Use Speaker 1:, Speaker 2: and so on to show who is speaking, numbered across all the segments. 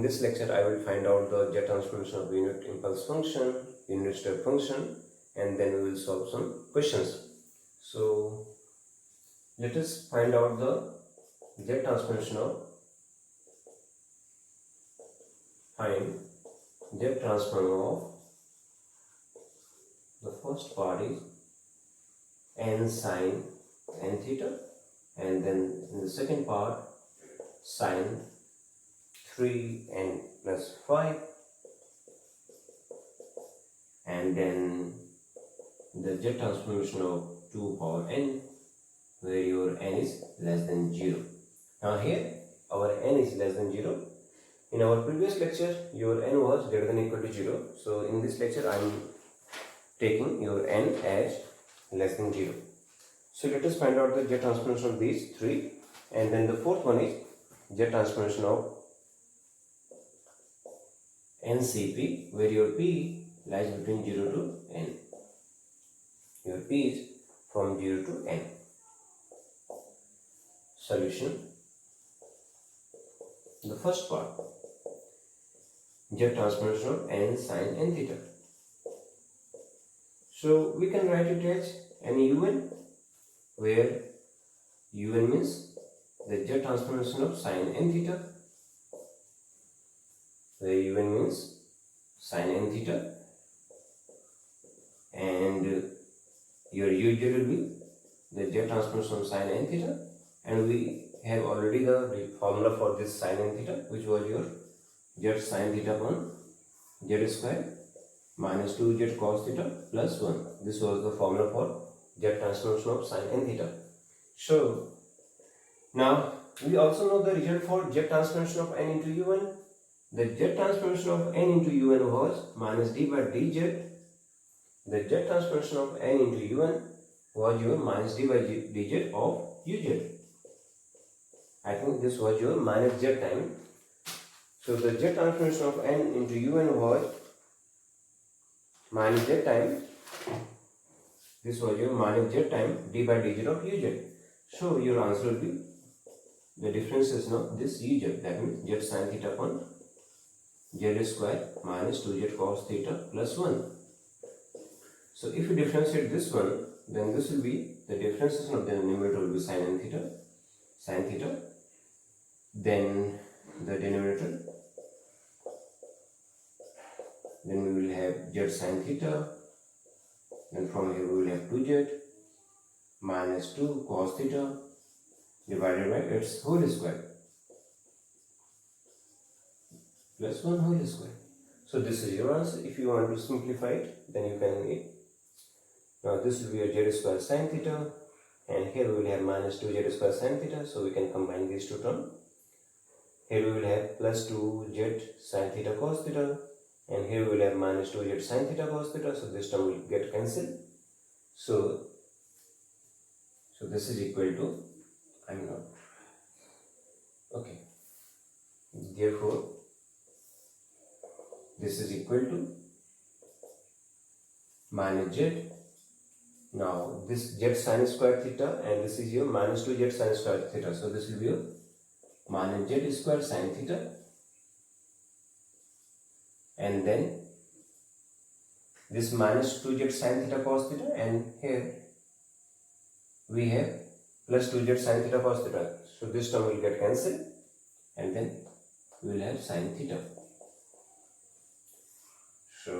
Speaker 1: this lecture I will find out the jet transformation of unit impulse function, unit step function, and then we will solve some questions. So let us find out the jet transformation of jet transform of the first part is n sine n theta, and then in the second part sine 3n plus 5, and then the jet transformation of 2 power n where your n is less than 0. Now here our n is less than 0. In our previous lecture your n was greater than or equal to 0. So in this lecture I am taking your n as less than 0. So let us find out the jet transformation of these three, and then the fourth one is jet transformation of NCP, where your P lies between 0 to n. Your P is from 0 to n. Solution. The first part, jet transformation of n sine n theta. So we can write it as an un, where un means the jet transformation of sine n theta, where un means sine n theta, and your uz will be the jet transformation of sine n theta, and we have already the formula for this sine n theta, which was your jet sine theta upon z square minus 2z cos theta plus 1. This was the formula for jet transformation of sine n theta. So now we also know the result for jet transformation of n into un. The jet transformation of n into un was minus d by dz. The jet transformation of n into un was your minus d by dz of uz. I think this was your minus z time. So the jet transformation of n into un was minus z time. This was your minus z time d by dz of uz. So your answer will be the difference is now this uz, that means z sin theta upon z square minus 2z cos theta plus 1. So if you differentiate this one, then this will be the differentiation of the numerator will be sin n theta, sin theta, then the denominator, then we will have z sin theta, then from here we will have 2z minus 2 cos theta divided by its whole square plus 1 whole square. So this is your answer. If you want to simplify it, then you can make. Now this will be a z square sin theta, and here we will have minus 2z square sin theta, so we can combine these two terms. Here we will have plus 2z sin theta cos theta, and here we will have minus 2z sin theta cos theta, so this term will get cancelled. So this is equal to, okay, therefore this is equal to minus z. Now this z sin square theta, and this is your minus 2z sin square theta, so this will be your minus z square sin theta, and then this minus 2z sin theta cos theta, and here we have plus 2z sin theta cos theta, so this term will get cancelled, and then we will have sin theta. So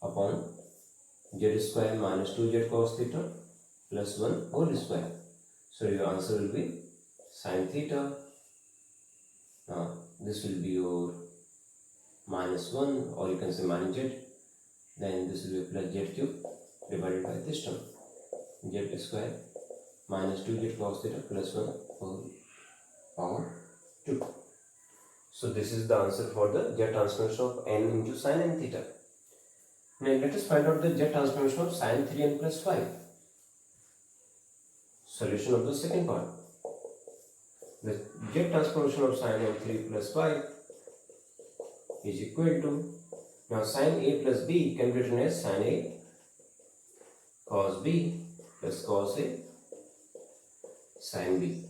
Speaker 1: upon z square minus 2z cos theta plus 1 whole square, so your answer will be sin theta. Now this will be your minus 1, or you can say minus z, then this will be plus z cube divided by this term, z square minus 2z cos theta plus 1 whole power 2. So this is the answer for the jet transformation of n into sin n theta. Now let us find out the jet transformation of sin 3n plus 5. Solution of the second part. The jet transformation of sin n 3 plus 5 is equal to, now sin a plus b can be written as sin a cos b plus cos a sin b.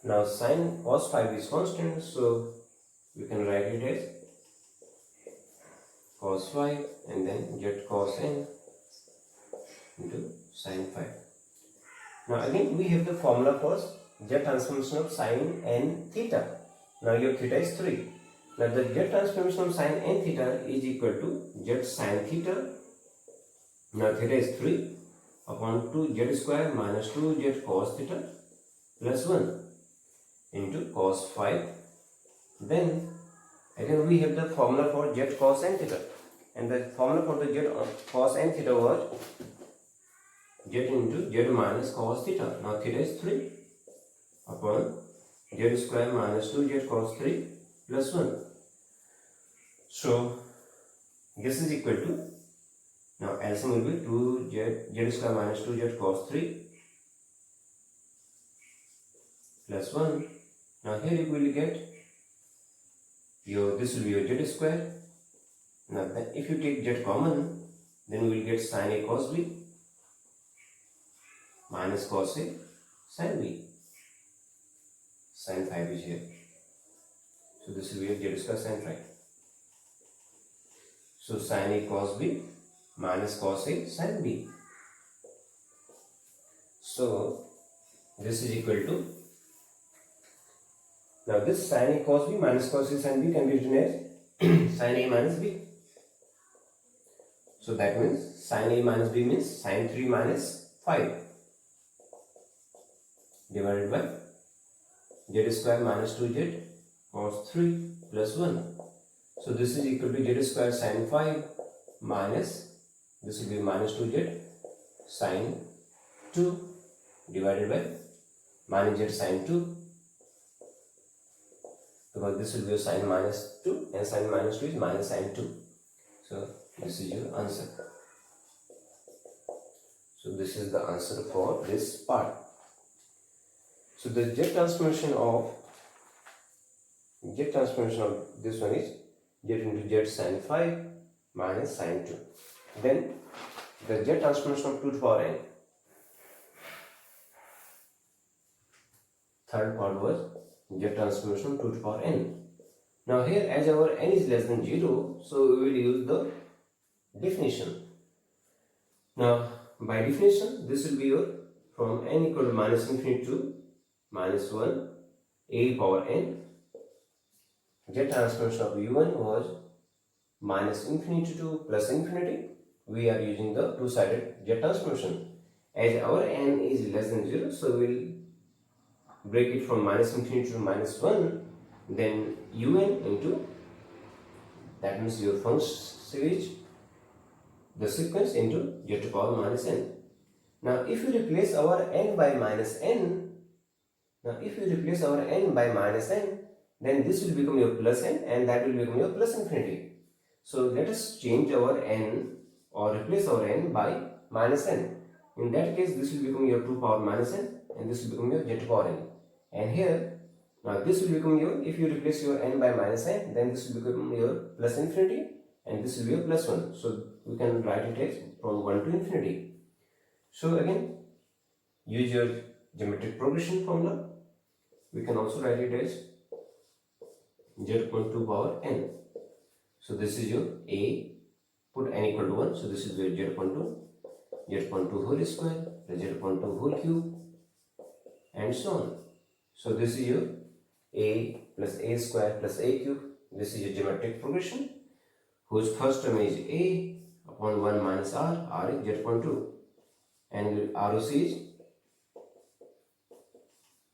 Speaker 1: Now sin cos phi is constant, so we can write it as cos phi and then z cos n into sin phi. Now again we have the formula for z transformation of sin n theta. Now your theta is 3. Now the z transformation of sin n theta is equal to z sin theta. Now theta is 3 upon 2 z square minus 2 z cos theta plus 1 into cos phi. Then again we have the formula for z cos n theta, and the formula for the z cos n theta was z into z minus cos theta. Now theta is 3 upon z square minus 2z cos 3 plus 1. So this is equal to, now LCM will be 2z square minus 2z cos 3 plus 1. Now here you will get this will be your z square. Now if you take z common, then we will get sin a cos b minus cos a sin b. Sin phi is here. So this will be your z square sin phi. So sin a cos b minus cos a sin b. So this is equal to, now this sin a cos b minus cos a sin b can be written as sin a minus b. So that means sin a minus b means sin 3 minus 5 divided by z square minus 2z cos 3 plus 1. So this is equal to z square sin 5 minus, this will be minus 2z sin 2 divided by minus z sin 2, because this will be sin minus 2 and sin minus 2 is minus sin 2. So this is your answer. So this is the answer for this part. So the z transformation of this one is z into z sin 5 minus sin 2. Then the z transformation of 2 to the power n. Third part was z transformation of 2 to the power n. Now here, as our n is less than 0, so we will use the definition. Now by definition, this will be your from n equal to minus infinity to minus 1 a power n. Z transformation of u1 was minus infinity to plus infinity. We are using the two-sided Z transformation. As our n is less than 0, so we will break it from minus infinity to minus 1, then un into, that means your function series, the sequence into z to the power minus n. Now if you replace our n by minus n, then this will become your plus n and that will become your plus infinity. So let us change our n or replace our n by minus n. In that case, this will become your 2 power minus n and this will become your z to the power n. And here, now this will become your, if you replace your n by minus n, then this will become your plus infinity and this will be your plus 1. So we can write it as from 1 to infinity. So again, use your geometric progression formula. We can also write it as z.2 power n. So this is your a, put n equal to 1. So this is your z.2 whole square plus z.2 whole cube and so on. So this is your a plus a square plus a cube. This is your geometric progression whose first term is a upon 1 minus r is z.2, and your ROC is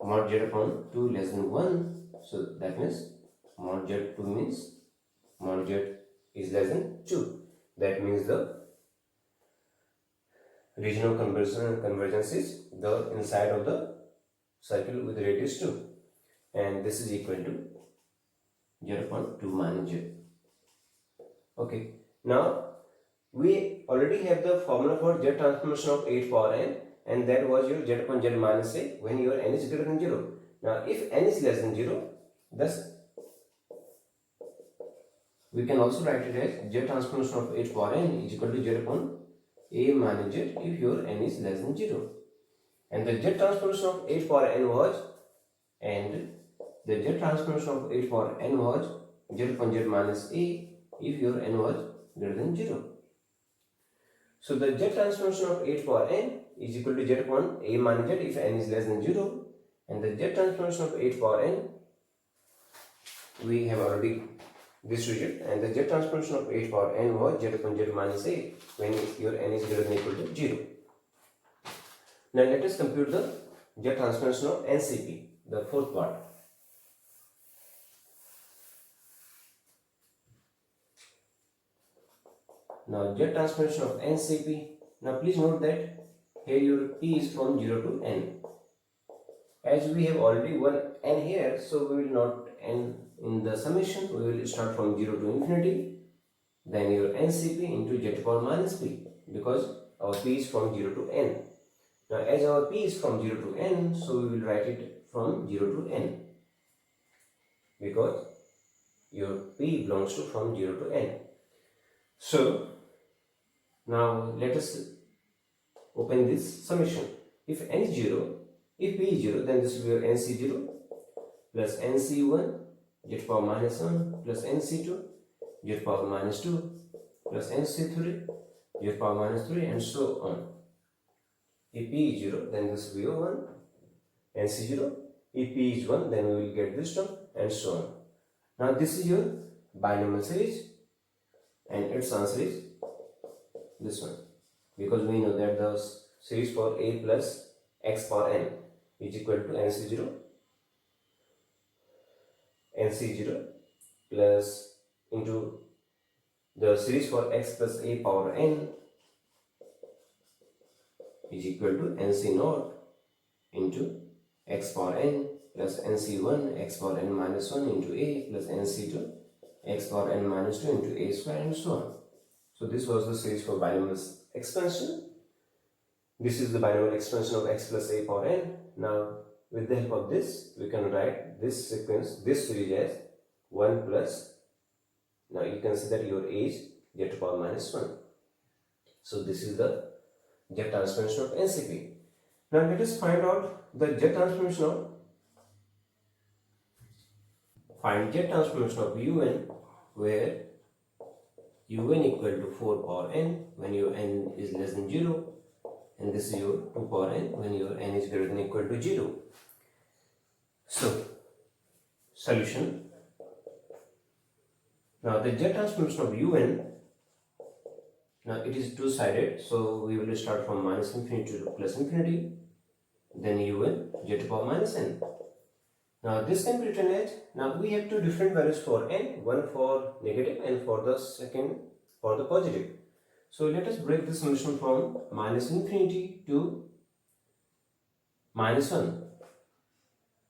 Speaker 1: mod z.2 less than 1. So that means mod z2 means mod z is less than 2. That means the region of convergence is the inside of the circle with radius 2, and this is equal to z.2 minus z. Okay, now we already have the formula for z transformation of 8 power n, and that was your z upon z minus a when your n is greater than 0. Now if n is less than 0, thus we can also write it as z transformation of 8 power n is equal to z upon a minus z if your n is less than 0. And the z transformation of 8 power n was and the Z transformation of H for n was Z upon Z minus A if your n was greater than 0. So the Z transformation of H for n is equal to Z upon A minus Z if n is less than 0, and the Z transformation of H for n we have already distributed, and the Z transformation of H for n was Z upon Z minus A when your n is greater than or equal to 0. Now let us compute the Z transformation of NCP, the fourth part. Now Z transformation of NCP. Now please note that here your P is from 0 to n. As we have already one n here, so we will not n in the summation. We will start from 0 to infinity. Then your NCP into Z power minus P, because our P is from 0 to n. Now as our P is from 0 to n, so we will write it from 0 to n, because your P belongs to from 0 to n. So now let us open this summation. If n is 0, if P is 0, then this will be your NC0 plus NC1 Z power minus 1 plus NC2 Z power minus 2 plus NC3 Z power minus 3, and so on. If P is 0, then this will be your 1 NC0. If P is 1, then we will get this term, and so on. Now this is your binomial series, and its answer is this one, because we know that the series for A plus x power n is equal to NC0 plus into the series for x plus A power n is equal to NC0 into x power n plus NC1 x power n minus 1 into A plus NC2 x power n minus 2 into A square, and so on. So this was the series for binomial expansion. This is the binomial expansion of x plus A power n. Now with the help of this, we can write this sequence, this series as 1 plus, now you can see that your A is Z to power minus 1. So this is the Z transformation of NCP. Now let us find out the Z transformation of UN, where UN equal to 4 power n when your n is less than 0, and this is your 2 power n when your n is greater than or equal to 0. So solution. Now the Z transformation of UN, now it is two-sided, so we will start from minus infinity to plus infinity, then UN Z to power minus n. Now this can be written as, now we have two different values for n, one for negative and for the second for the positive. So let us break this solution from minus infinity to minus 1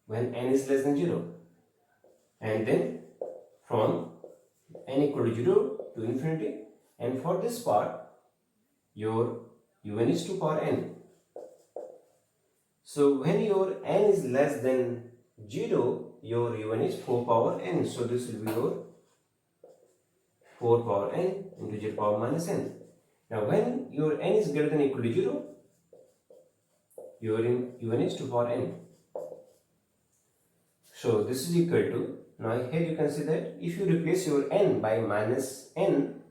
Speaker 1: when n is less than 0, and then from n equal to 0 to infinity, and for this part your UN is 2 power n. So when your n is less than 0, your UN is 4 power n. So this will be your 4 power n into Z power minus n. Now when your n is greater than or equal to 0, your UN is 2 power n. So this is equal to, now here you can see that if you replace your n by minus n,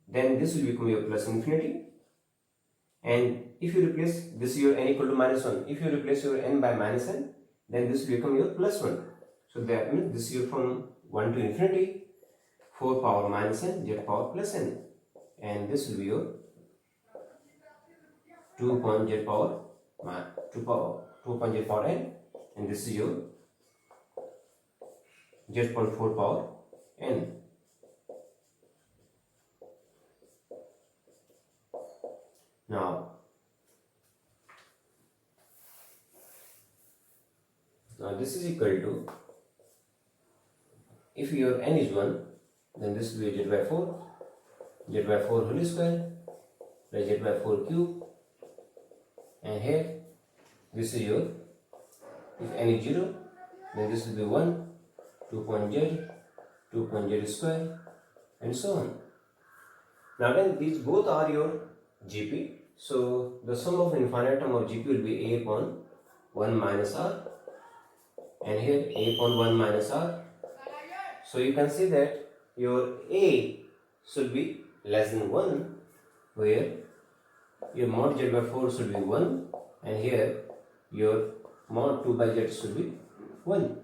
Speaker 1: then this will become your plus infinity. And if you replace this your n equal to minus 1, if you replace your n by minus n, then this will become your plus 1. So that means this is your from 1 to infinity, 4 power minus n, Z power plus n. And this will be your 2 upon Z power, 2 upon Z power n, and this is your Z upon 4 power n. Now this is equal to, if your n is 1, then this will be Z by 4 whole square plus Z by 4 cube, and here this is your, if n is 0, then this will be 1, 2 upon Z, 2 upon Z square, and so on. Now then these both are your GP, so the sum of infinite term of GP will be A upon 1 minus R, and here a upon 1 minus r. So you can see that your a should be less than 1, where your mod z by 4 should be 1, and here your mod 2 by z should be 1.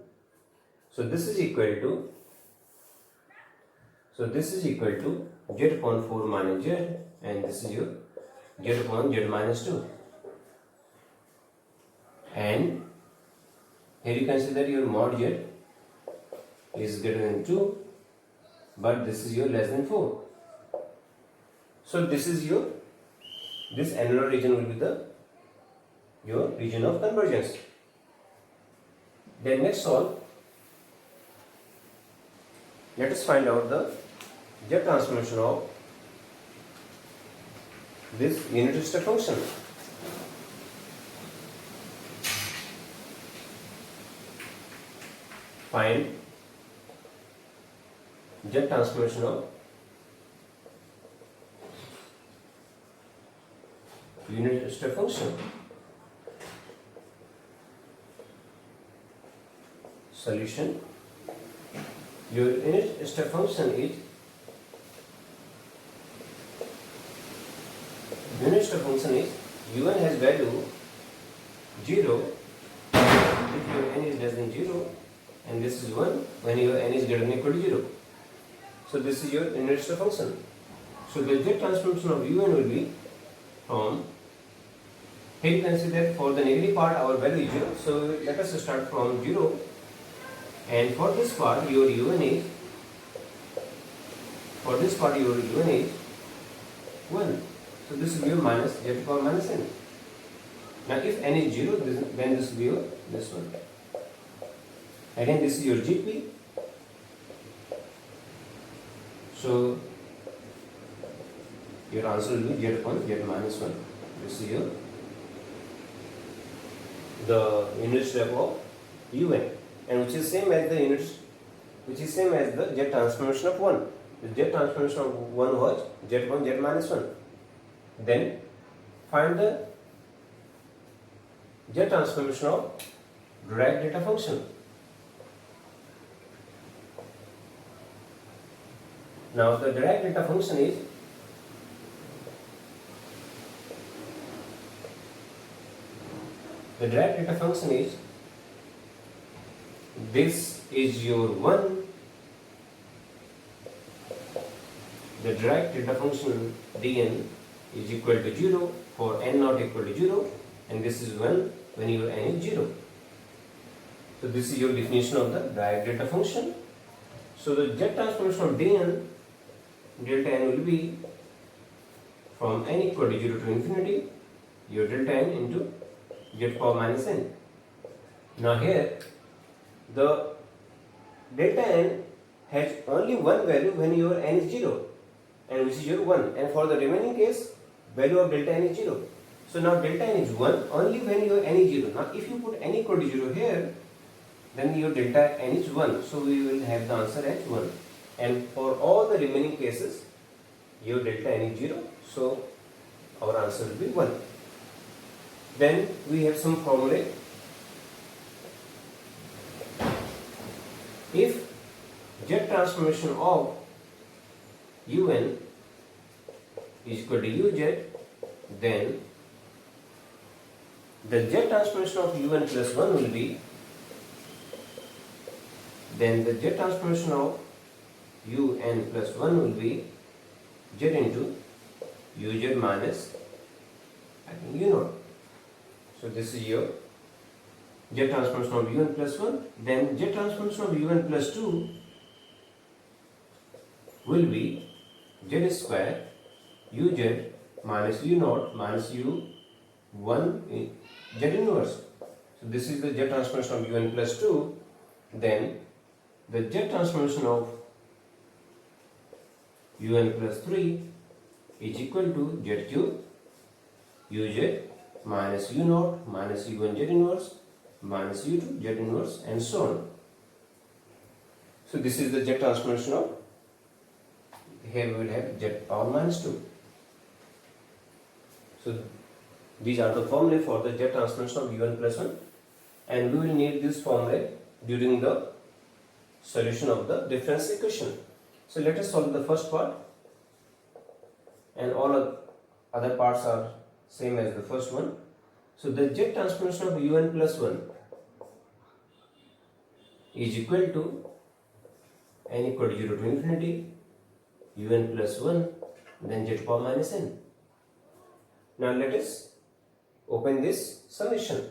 Speaker 1: So this is equal to z upon 4 minus z, and this is your z upon z minus 2. And here you can see that your mod z is greater than 2, but this is your less than 4. So this is this annular region will be your region of convergence. Then let's solve. Let us find out the Z transformation of this unit step function. Find Z transformation of unit step function. Solution. Your unit step function is un has value 0 if your n is less than 0, and this is 1 when your n is greater than or equal to 0. So this is your unit step function. So the Z transformation of un will be from, here you can see that for the negative part our value is 0. So let us start from 0, and for this part your un is 1. So this will be your minus z to the power minus n. Now if n is 0, then this will be your this one. Again this is your GP. So your answer will be z upon z minus 1. This is your the unit step of un, and which is same as the z transformation of 1. The z transformation of 1 was z upon z minus 1. Then find the z transformation of Dirac Delta function. Now the Dirac Delta function is this is your 1. The Dirac Delta function dn is equal to 0 for n not equal to 0, and this is 1 when your n is 0. So this is your definition of the Dirac Delta function. So the Z transformation of dn delta n will be from n equal to 0 to infinity, your delta n into z power minus n. Now here the delta n has only one value when your n is 0, and which is your 1, and for the remaining case value of delta n is 0. So now delta n is 1 only when your n is 0. Now if you put n equal to 0 here, then your delta n is 1. So we will have the answer as 1. And for all the remaining cases, your delta n is 0. So our answer will be 1. Then we have some formulae. If Z transformation of un is equal to uz, then the Z transformation of un plus 1 will be, then the Z transformation of un plus 1 will be z into uz minus u0. So this is your Z transformation of un plus 1. Then Z transformation of un plus 2 will be z square uz minus u0 minus u1 z inverse. So this is the Z transformation of un plus 2. Then the Z transformation of un plus 3 is equal to z cube uz minus u0 minus u1 z inverse minus u2 z inverse, and so on. So this is the Z transformation of, here we will have z power minus 2. So these are the formulae for the Z transformation of un plus 1, and we will need this formulae during the solution of the differential equation. So let us solve the first part, and all other parts are same as the first one. So the jet transformation of un plus 1 is equal to n equal to 0 to infinity un plus 1 then z power minus n. Now let us open this summation.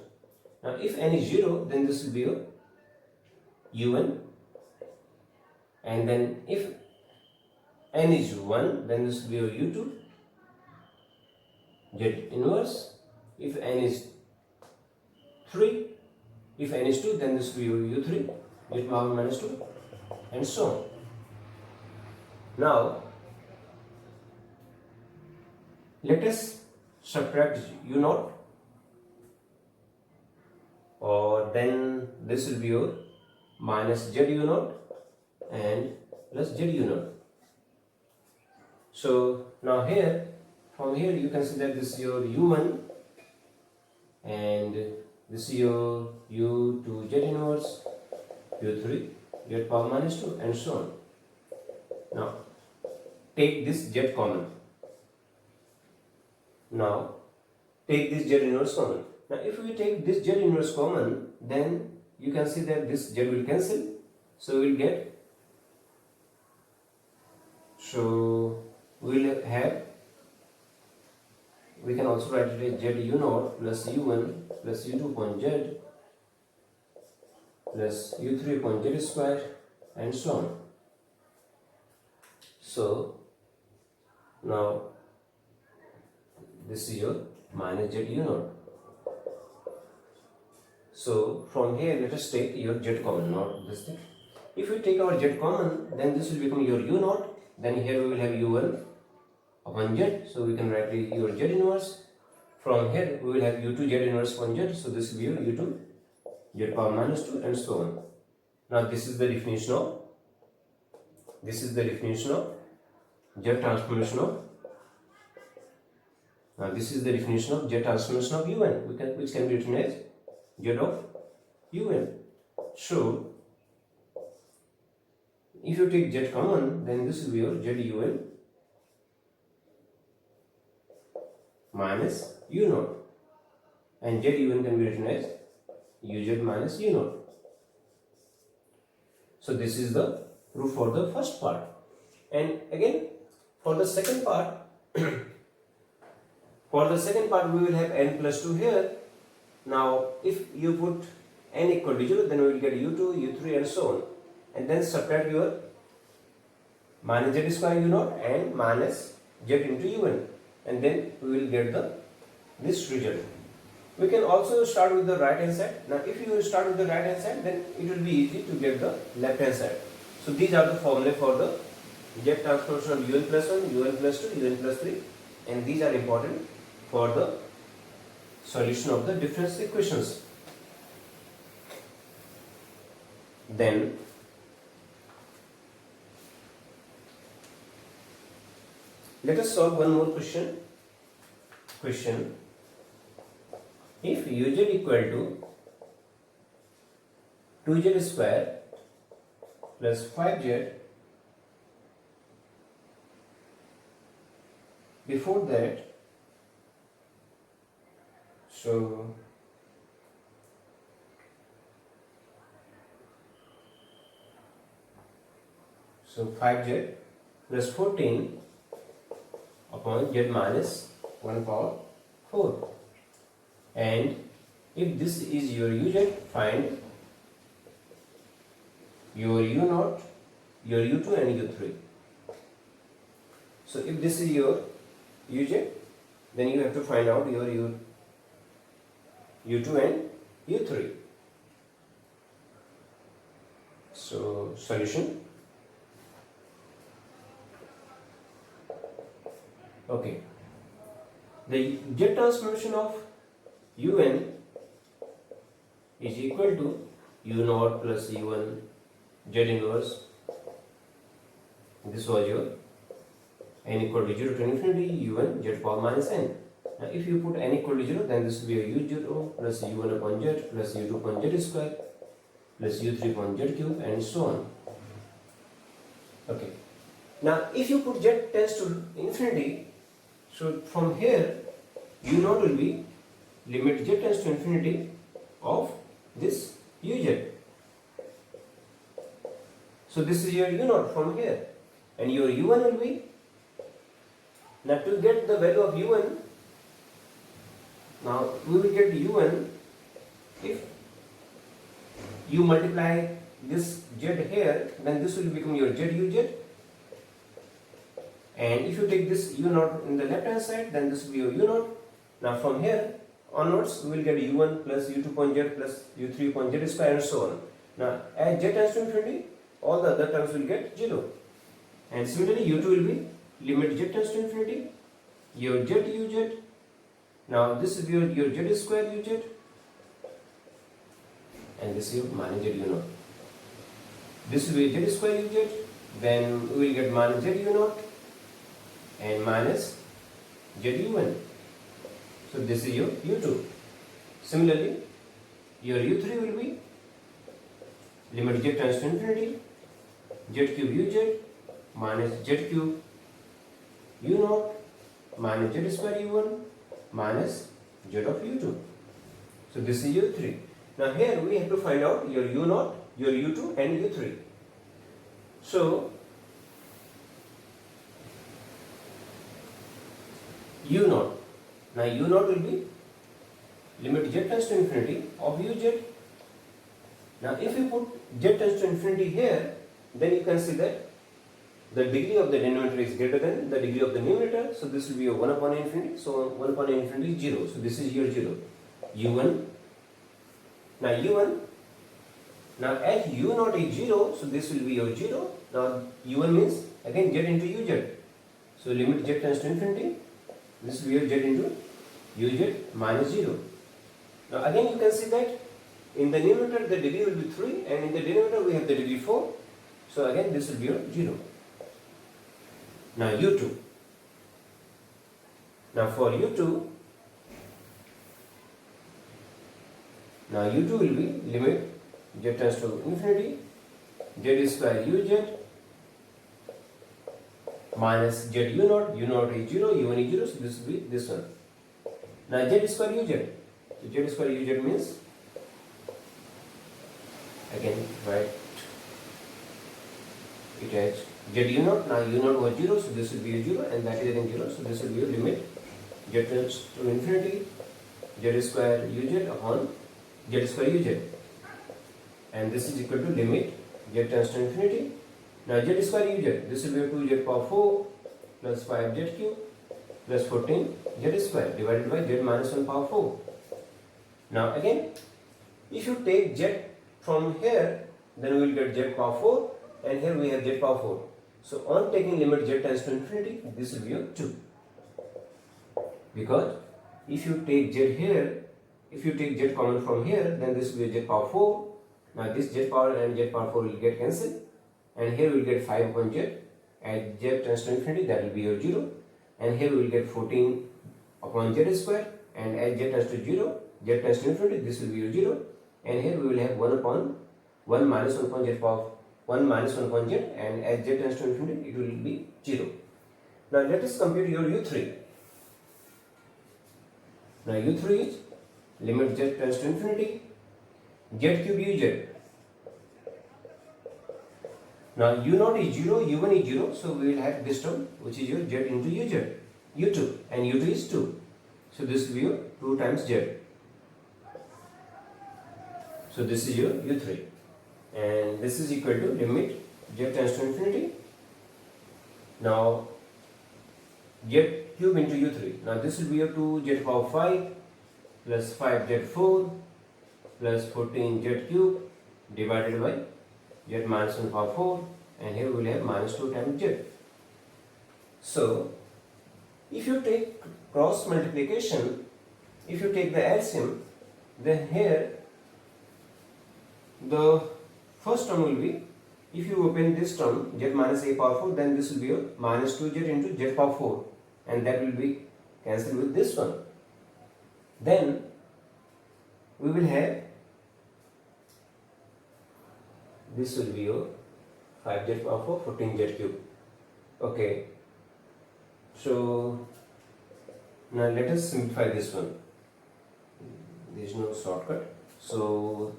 Speaker 1: Now if n is 0, then this will be your un, and then if n is 1, then this will be your u2 z inverse. If n is 3, if n is 2, then this will be your u3 z power minus 2, and so on. Now let us subtract u0, or then this will be your minus z u0 and plus z u0. So now here, from here you can see that this is your u1 and this is your u2 z inverse, u3 z power minus 2, and so on. Now take this z common. Now take this z inverse common. Now if we take this z inverse common, then you can see that this z will cancel. So we will get, so we will have, we can also write it as z u0 plus u1 plus u2 upon z plus u3 upon z square, and so on. So now this is your minus z u0. So from here let us take your z common, not this thing. If we take our z common, then this will become your u0, then here we will have u1 upon z, so we can write your z inverse. From here we will have u2 z inverse upon z, so this will be your u2 z power minus 2, and so on. Now this is the definition of z transformation of, now this is the definition of z transformation of un, which can be written as z of un. So if you take z common, then this will be your z un minus u0, and z un can be written as uz minus u0. So this is the proof for the first part. And again for the second part, we will have n plus 2 here. Now if you put n equal to 0, then we will get u2, u3, and so on, and then subtract your minus z square u0 and minus z into un, and then we will get this result. We can also start with the right hand side. Now if you start with the right hand side, then it will be easy to get the left hand side. So these are the formulae for the z transformation of un plus 1, un plus 2, un plus 3, and these are important for the solution of the differential equations. Then let us solve one more question. If uz equal to 2z square plus 5z, before that, so 5z plus 14 upon z minus 1 power 4. And if this is your uz, find your u0, your u2 and u3. So if this is your uz, then you have to find out your u2 and u3. So solution. Okay. The z transformation of un is equal to u0 plus u1 z inverse. This was your n equal to 0 to infinity u1 z power minus n. Now if you put n equal to 0, then this will be a u0 plus u1 upon z plus u2 upon z square, plus u3 upon z cube and so on. Okay. Now if you put z tends to infinity, so from here u0 will be limit z tends to infinity of this uz. So this is your u0 from here, and your u1 will be, now to get the value of u1, now we will get u1 if you multiply this z here, then this will become your z uz, and if you take this u0 in the left hand side, then this will be your u0. Now from here onwards we will get u1 plus u2 upon z plus u3 upon z square and so on. Now as z tends to infinity, all the other terms will get 0, and similarly u2 will be limit z tends to infinity, your z uz, now this is your z square uz, and this is your minus z u0. This will be z square uz, then we will get minus z u0 and minus z u1. So this is your u2. Similarly, your u3 will be limit z tends to infinity, z cube uz minus z cube u0 minus z square u1 minus z of u2. So this is u3. Now here we have to find out your u0, your u2 and u3. So u0. Now u0 will be limit z tends to infinity of uz. Now if you put z tends to infinity here, then you can see that the degree of the denominator is greater than the degree of the numerator. So this will be a 1 upon infinity. So 1 upon infinity is 0. So this is your 0. u1. Now u1. Now as u0 is 0, so this will be your 0. Now u1 means again z into uz. So limit z tends to infinity. This will be your z into uz minus 0. Now again you can see that in the numerator the degree will be 3, and in the denominator we have the degree 4. So again this will be your 0. Now u2. Now for u2, now u2 will be limit z tends to infinity, z square uz minus z u0. u0 is 0, u1 is 0, so this will be this one. Now z square uz. So z square uz means, again write it as z u0. Now u0 was 0, so this will be a 0, and that is again 0, so this will be a limit z tends to infinity, z square uz upon z square uz, and this is equal to limit z tends to infinity. Now z square uz, this will be 2z power 4 plus 5z cube plus 14z square divided by z minus 1 power 4. Now again, if you take z from here, then we will get z power 4, and here we have z power 4. So on taking limit z tends to infinity, this will be your 2. Because if you take z here, if you take z common from here, then this will be z power 4. Now this z power and z power 4 will get cancelled, and here we will get 5 upon z. As z tends to infinity, that will be your 0, and here we will get 14 upon z square, and as z tends to 0, z tends to infinity, this will be your 0, and here we will have 1 upon 1 minus 1 upon z power 1 minus 1 upon z, and as z tends to infinity, it will be 0. Now let us compute your u3. Now u3 is limit z tends to infinity, z cube uz. Now u0 is 0, u1 is 0, so we will have this term, which is your z into uz, u2, and u2 is 2. So this will be your 2 times z. So this is your u3, and this is equal to limit z tends to infinity. Now z cube into u3. Now this will be your 2z power 5 plus 5z4 plus 14z cube divided by z minus 1 power 4, and here we will have minus 2 times z. So if you take cross multiplication, if you take the LCM, then here the first term will be, if you open this term z minus a power 4, then this will be your minus 2z into z power 4, and that will be cancelled with this one. Then we will have this will be your 5z power 4, 14z cube. Okay, so now let us simplify this one. There is no shortcut. So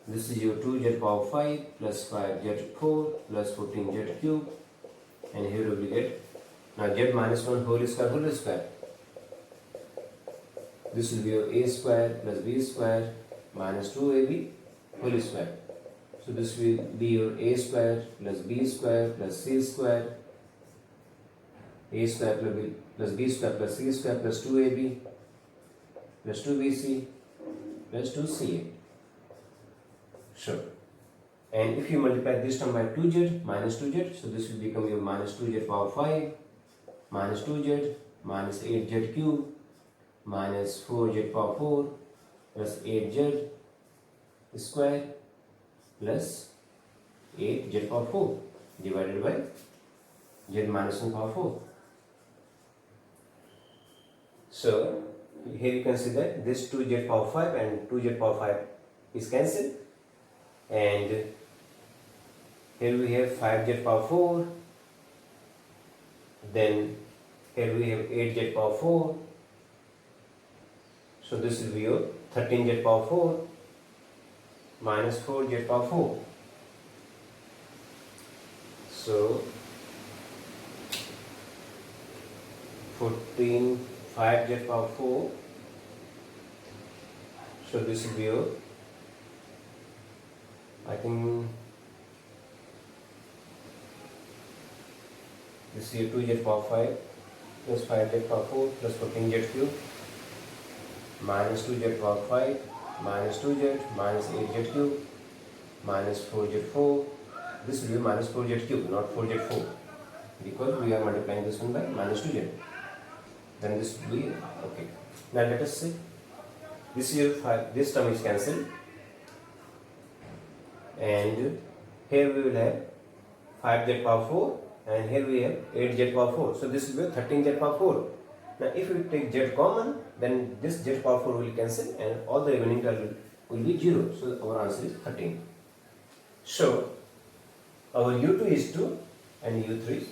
Speaker 1: this is your 2z power 5 plus 5z 4 plus 14z cube, and here we will get now z minus 1 whole square. This will be your a square plus b square minus 2ab whole square. So this will be your a square plus b square plus c square, a square plus b square plus c square plus 2ab plus 2bc plus 2ca. Sure. And if you multiply this term by 2z minus 2z, so this will become your minus 2z power 5 minus 2z minus 8z cube minus 4z power 4 plus 8z square plus 8z power 4 divided by z minus 1 power 4. So here you can see that this 2z power 5 and 2z power 5 is cancelled, and here we have 5z power 4, then here we have 8z power 4, so this will be your 13z power 4 minus 4z power 4. So 5z power 4, so this will be your, I think this is your 2z power 5 plus 5z power 4 plus 14z cube minus 2z power 5 minus 2z minus 8z cube minus 4z4. This will be minus 4z cube, not 4z4, because we are multiplying this one by minus 2z. Then this will be okay. Now let us see. This is your 5. This term is cancelled, and here we will have 5z power 4, and here we have 8z power 4. So this will be 13z power 4. Now if we take z common, then this z power 4 will cancel, and all the remaining term will be 0. So our answer is 13. So our u2 is 2 and u3 is